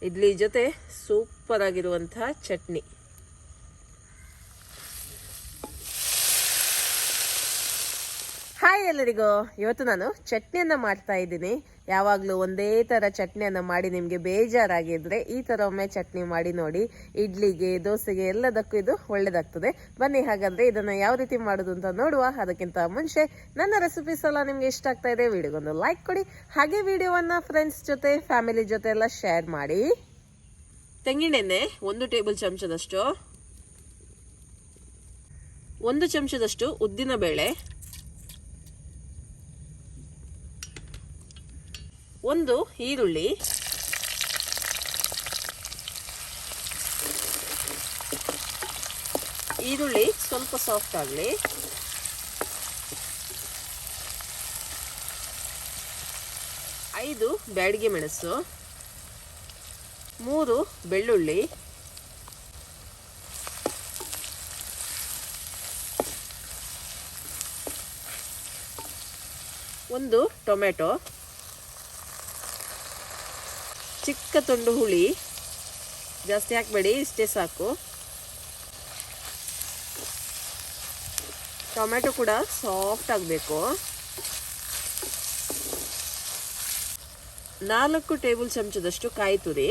ಇಡ್ಲಿ ಜೊತೆ ಸೂಪರ್ ಆಗಿರುವಂತಹ ಚಟ್ನಿ. ಹಾಯ್ ಎಲ್ಲರಿಗೂ, ಇವತ್ತು ನಾನು ಚಟ್ನಿಯನ್ನು ಮಾಡ್ತಾ ಇದ್ದೀನಿ. ಯಾವಾಗಲೂ ಒಂದೇ ಥರ ಚಟ್ನಿಯನ್ನು ಮಾಡಿ ನಿಮಗೆ ಬೇಜಾರಾಗಿದ್ರೆ ಈ ಥರ ಒಮ್ಮೆ ಚಟ್ನಿ ಮಾಡಿ ನೋಡಿ. ಇಡ್ಲಿಗೆ, ದೋಸೆಗೆ ಎಲ್ಲದಕ್ಕೂ ಇದು ಒಳ್ಳೆಯದಾಗ್ತದೆ. ಬನ್ನಿ ಹಾಗಾದರೆ ಇದನ್ನು ಯಾವ ರೀತಿ ಮಾಡೋದು ಅಂತ ನೋಡುವ. ಅದಕ್ಕಿಂತ ಮುಂಚೆ ನನ್ನ ರೆಸಿಪೀಸ್ ಎಲ್ಲ ನಿಮಗೆ ಇಷ್ಟ ಆಗ್ತಾ ಇದೆ, ವಿಡಿಯೋಗೊಂದು ಲೈಕ್ ಕೊಡಿ. ಹಾಗೆ ವಿಡಿಯೋವನ್ನು ಫ್ರೆಂಡ್ಸ್ ಜೊತೆ, ಫ್ಯಾಮಿಲಿ ಜೊತೆ ಎಲ್ಲ ಶೇರ್ ಮಾಡಿ. ತೆಂಗಿನೆಣ್ಣೆ 1 ಟೇಬಲ್ ಚಮಚದಷ್ಟು, 1 ಚಮಚದಷ್ಟು ಉದ್ದಿನ ಬೇಳೆ, 1 ಈರುಳ್ಳಿ, ಈರುಳ್ಳಿ ಸ್ವಲ್ಪ ಸಾಫ್ಟ್ ಆಗಲಿ, 5 ಬ್ಯಾಡಗಿ ಮೆಣಸು, 3 ಬೆಳ್ಳುಳ್ಳಿ, 1 ಟೊಮೆಟೊ, ಚಿಕ್ಕ ತುಂಡು ಹುಳಿ, ಜಾಸ್ತಿ ಹಾಕಬೇಡಿ, ಇಷ್ಟೇ ಸಾಕು. ಟೊಮೆಟೊ ಕೂಡ ಸಾಫ್ಟ್ ಆಗಬೇಕು. 4 ಟೇಬಲ್ ಚಮಚದಷ್ಟು ಕಾಯಿ ತುರಿ,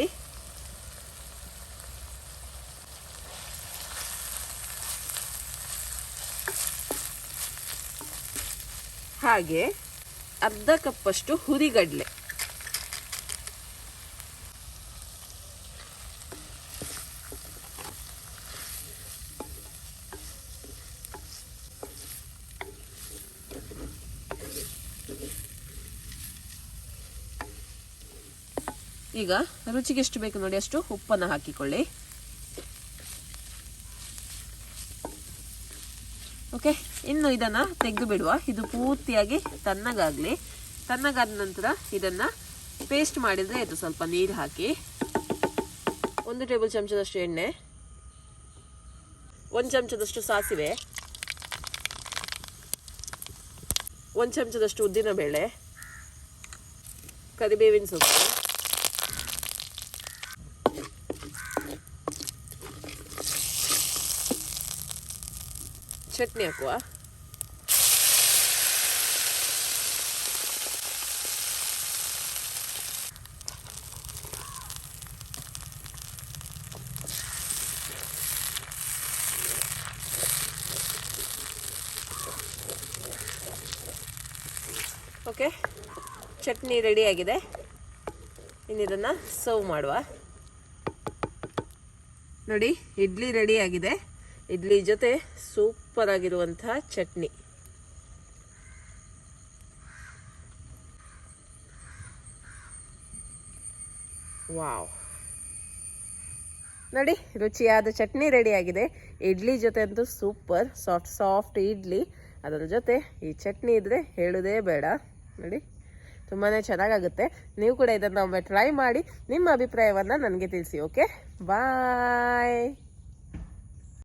ಹಾಗೆ ಅರ್ಧ ಕಪ್ಪಷ್ಟು ಹುರಿಗಡಲೆ. ಈಗ ರುಚಿಗೆ ಎಷ್ಟು ಬೇಕು ನೋಡಿ ಅಷ್ಟು ಉಪ್ಪನ್ನು ಹಾಕಿಕೊಳ್ಳಿ. ಓಕೆ, ಇನ್ನು ಇದನ್ನು ತೆಗೆದು ಬಿಡುವ. ಇದು ಪೂರ್ತಿಯಾಗಿ ತಣ್ಣಗಾಗಲಿ. ತಣ್ಣಗಾದ ನಂತರ ಇದನ್ನು ಪೇಸ್ಟ್ ಮಾಡಿದರೆ ಇದು ಸ್ವಲ್ಪ ನೀರು ಹಾಕಿ. 1 ಟೇಬಲ್ ಚಮಚದಷ್ಟು ಎಣ್ಣೆ, 1 ಚಮಚದಷ್ಟು ಸಾಸಿವೆ, 1 ಚಮಚದಷ್ಟು ಉದ್ದಿನ ಬೇಳೆ, ಕರಿಬೇವಿನ ಸೊಪ್ಪು, ಚಟ್ನಿ ಹಾಕುವ. ಓಕೆ, ಚಟ್ನಿ ರೆಡಿ ಆಗಿದೆ. ಇನ್ನು ಇದನ್ನು ಸರ್ವ್ ಮಾಡುವ. ನೋಡಿ, ಇಡ್ಲಿ ರೆಡಿ ಆಗಿದೆ. ಇಡ್ಲಿ ಜೊತೆ ಸೂಪರ್ ಆಗಿರುವಂತಹ ಚಟ್ನಿ. ವಾವ್, ನೋಡಿ ರುಚಿಯಾದ ಚಟ್ನಿ ರೆಡಿ ಆಗಿದೆ. ಇಡ್ಲಿ ಜೊತೆ ಅಂತೂ ಸೂಪರ್ ಸಾಫ್ಟ್ ಇಡ್ಲಿ, ಅದರ ಜೊತೆ ಈ ಚಟ್ನಿ ಇದ್ರೆ ಹೇಳೋದೇ ಬೇಡ. ನೋಡಿ, ತುಂಬಾ ಚೆನ್ನಾಗಾಗುತ್ತೆ. ನೀವು ಕೂಡ ಇದನ್ನು ಒಮ್ಮೆ ಟ್ರೈ ಮಾಡಿ ನಿಮ್ಮ ಅಭಿಪ್ರಾಯವನ್ನು ನನಗೆ ತಿಳಿಸಿ. ಓಕೆ, ಬಾಯ್.